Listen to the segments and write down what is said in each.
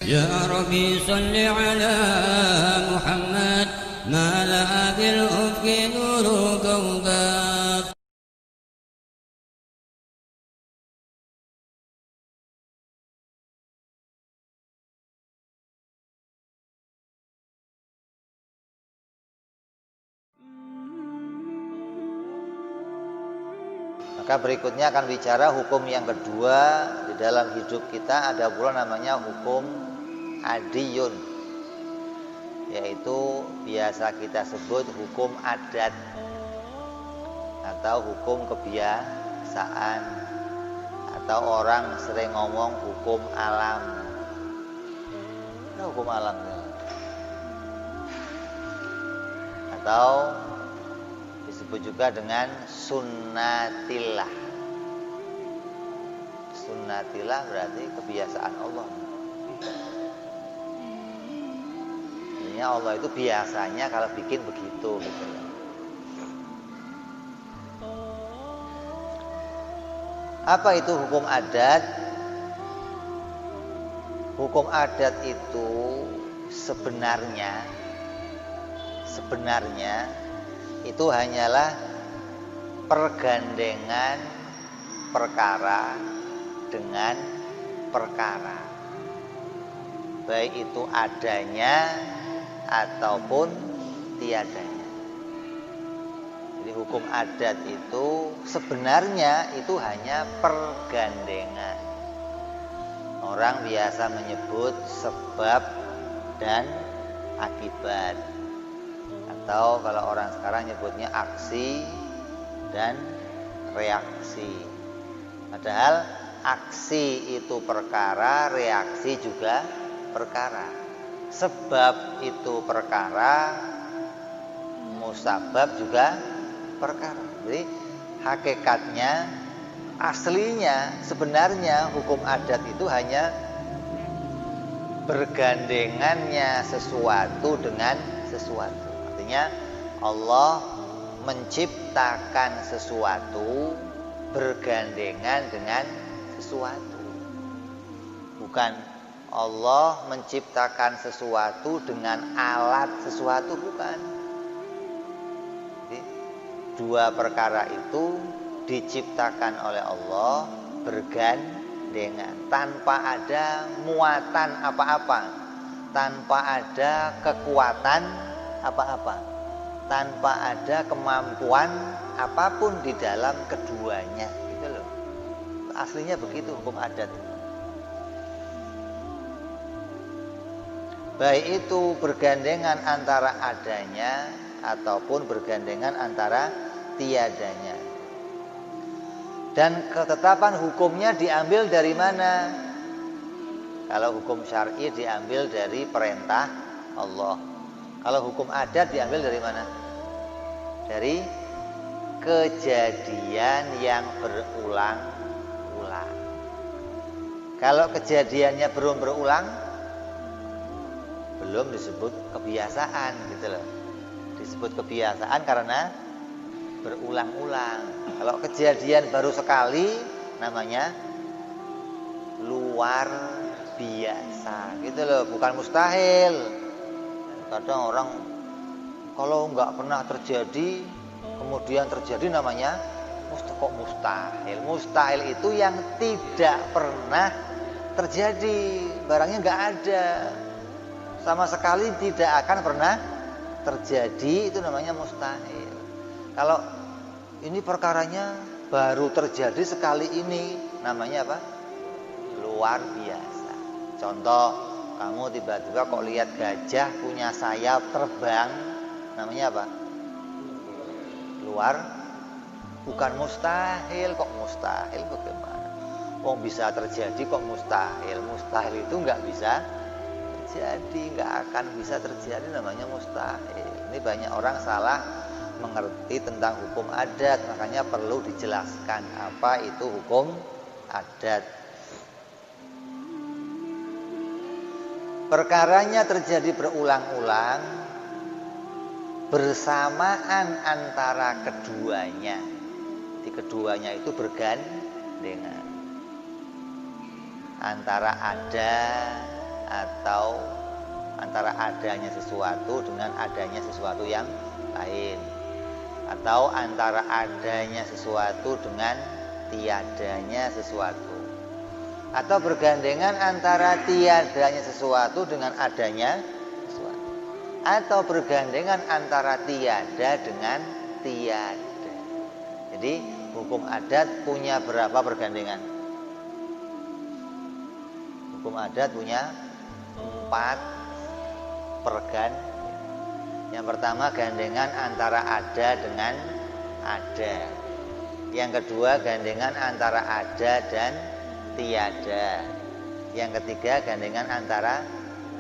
يا ربي صل على محمد ما لها بالأفق نور كوكب. Maka berikutnya akan bicara hukum yang kedua di dalam hidup kita, ada pula namanya hukum adiyun, yaitu biasa kita sebut hukum adat atau hukum kebiasaan, atau orang sering ngomong hukum alam. Nah, hukum alam atau disebut juga dengan sunnatillah. Sunnatillah berarti kebiasaan Allah. Artinya Allah itu biasanya kalau bikin begitu gitu. Apa itu hukum adat? Hukum adat itu sebenarnya itu hanyalah pergandengan perkara dengan perkara, baik itu adanya ataupun tiadanya. Jadi hukum adat itu sebenarnya itu hanya pergandengan. Orang biasa menyebut sebab dan akibat, atau kalau orang sekarang nyebutnya aksi dan reaksi. Padahal aksi itu perkara, reaksi juga perkara. Sebab itu perkara, musabab juga perkara. Jadi hakikatnya, aslinya, sebenarnya hukum adat itu hanya bergandengannya sesuatu dengan sesuatu. Artinya Allah menciptakan sesuatu bergandengan dengan sesuatu. Bukan Allah menciptakan sesuatu dengan alat sesuatu, bukan. Jadi, dua perkara itu diciptakan oleh Allah bergandengan tanpa ada muatan apa-apa, tanpa ada kekuatan apa-apa, tanpa ada kemampuan apapun di dalam keduanya, gitu loh. Aslinya begitu hukum adat. Baik itu bergandengan antara adanya ataupun bergandengan antara tiadanya. Dan ketetapan hukumnya diambil dari mana? Kalau hukum syar'i diambil dari perintah Allah. Kalau hukum adat diambil dari mana? Dari kejadian yang berulang-ulang. Kalau kejadiannya belum berulang, belum disebut kebiasaan, gitu loh. Disebut kebiasaan karena berulang-ulang. Kalau kejadian baru sekali, namanya luar biasa, gitu loh, bukan mustahil. Kadang orang kalau nggak pernah terjadi, kemudian terjadi, namanya mustahil. Mustahil itu yang tidak pernah terjadi, barangnya nggak ada, sama sekali tidak akan pernah terjadi, itu namanya mustahil. Kalau ini perkaranya baru terjadi sekali ini, namanya apa? Luar biasa. Contoh, kamu tiba-tiba kok lihat gajah punya sayap terbang, namanya apa? Luar, bukan mustahil. Kok mustahil bagaimana? Kok bisa terjadi kok mustahil? Mustahil itu nggak bisa terjadi, nggak akan bisa terjadi, namanya mustahil. Ini banyak orang salah mengerti tentang hukum adat, makanya perlu dijelaskan apa itu hukum adat. Perkaranya terjadi berulang-ulang, bersamaan antara keduanya. Di keduanya itu bergandengan antara ada atau antara adanya sesuatu dengan adanya sesuatu yang lain, atau antara adanya sesuatu dengan tiadanya sesuatu, atau bergandengan antara tiadanya sesuatu dengan adanya sesuatu, atau bergandengan antara tiada dengan tiada. Jadi hukum adat punya berapa pergandengan? Hukum adat punya 4 pergandengan. Yang pertama, gandengan antara ada dengan ada. Yang kedua, gandengan antara ada dan tiada. Yang ketiga, gandengan antara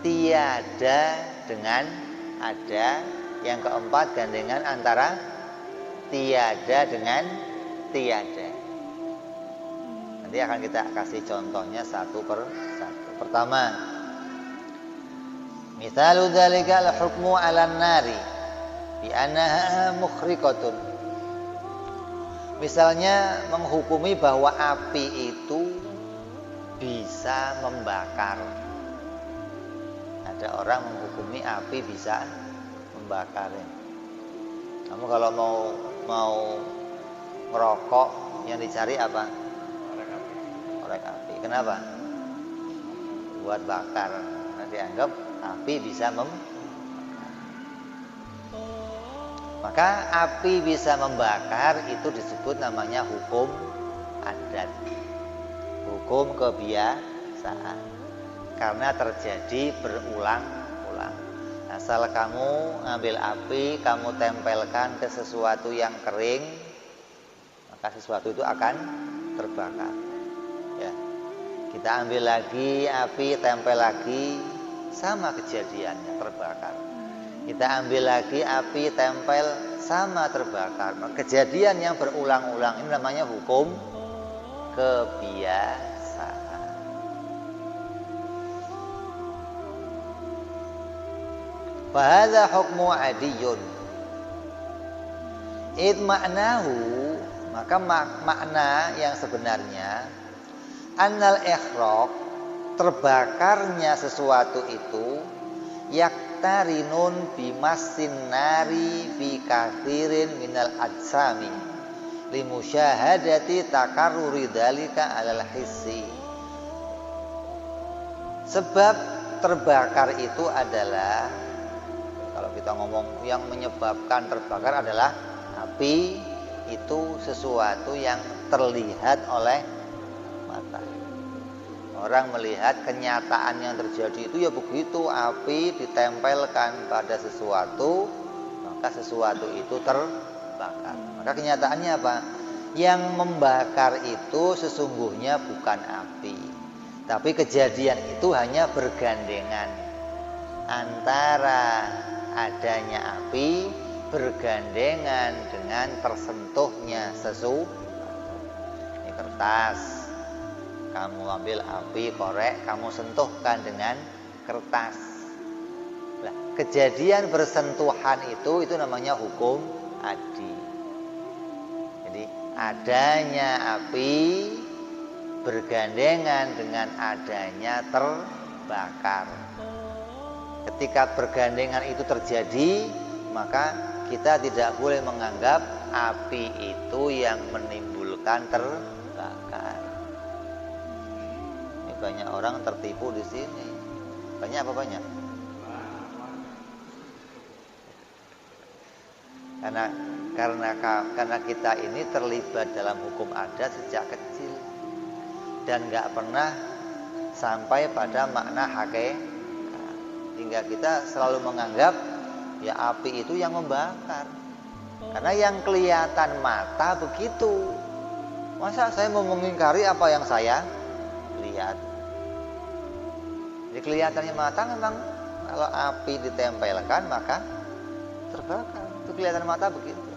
tiada dengan ada. Yang keempat, gandengan antara tiada dengan tiada. Nanti akan kita kasih contohnya satu per satu. Pertama, misalu dzalika al-hukmu 'alan nari bi annaha mukhriqatun. Misalnya menghukumi bahwa api itu bisa membakar. Ada orang menghukumi api bisa membakar. Kamu kalau mau merokok yang dicari apa? Korek api. Kenapa? Buat bakar. Nah, dianggap api bisa maka api bisa membakar itu disebut namanya hukum adat, hukum kebiasaan, karena terjadi berulang-ulang. Asal kamu ambil api, kamu tempelkan ke sesuatu yang kering, maka sesuatu itu akan terbakar. Ya, kita ambil lagi api, tempel lagi, sama kejadiannya, terbakar. Kita ambil lagi api, tempel, sama terbakar. Kejadian yang berulang-ulang ini namanya hukum kebiasaan. Fahadha hukmu adiyun. Id maknahu, maka makna yang sebenarnya annal ikhraq, terbakarnya sesuatu itu yaktarinun bimassin nari fi kathirin minal ajsami limusyahadati takarruri dzalika alal hissi. Sebab terbakar itu adalah, kalau kita ngomong yang menyebabkan terbakar adalah api, itu sesuatu yang terlihat oleh mata. Orang melihat kenyataan yang terjadi itu ya begitu, api ditempelkan pada sesuatu, maka sesuatu itu terbakar. Maka kenyataannya apa? Yang membakar itu sesungguhnya bukan api, tapi kejadian itu hanya bergandengan antara adanya api bergandengan dengan tersentuhnya sesuatu. Ini kertas, kamu ambil api, korek, kamu sentuhkan dengan kertas. Nah, kejadian bersentuhan itu namanya hukum adi. Jadi adanya api bergandengan dengan adanya terbakar. Ketika bergandengan itu terjadi, maka kita tidak boleh menganggap api itu yang menimbulkan terbakar. Banyak orang tertipu di sini. Banyak apa banyak? Karena kita ini terlibat dalam hukum adat sejak kecil dan nggak pernah sampai pada makna hakikat, hingga kita selalu menganggap ya api itu yang membakar. Karena yang kelihatan mata begitu. Masa saya mau mengingkari apa yang saya lihat? Jadi kelihatannya mata memang kalau api ditempelkan maka terbakar. Itu kelihatan mata begitu.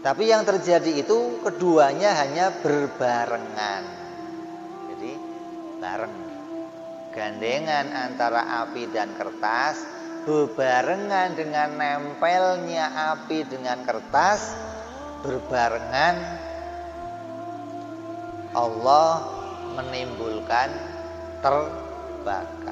Tapi yang terjadi itu keduanya hanya berbarengan. Jadi bareng. Gandengan antara api dan kertas berbarengan dengan nempelnya api dengan kertas, berbarengan Allah menimbulkan terbakar.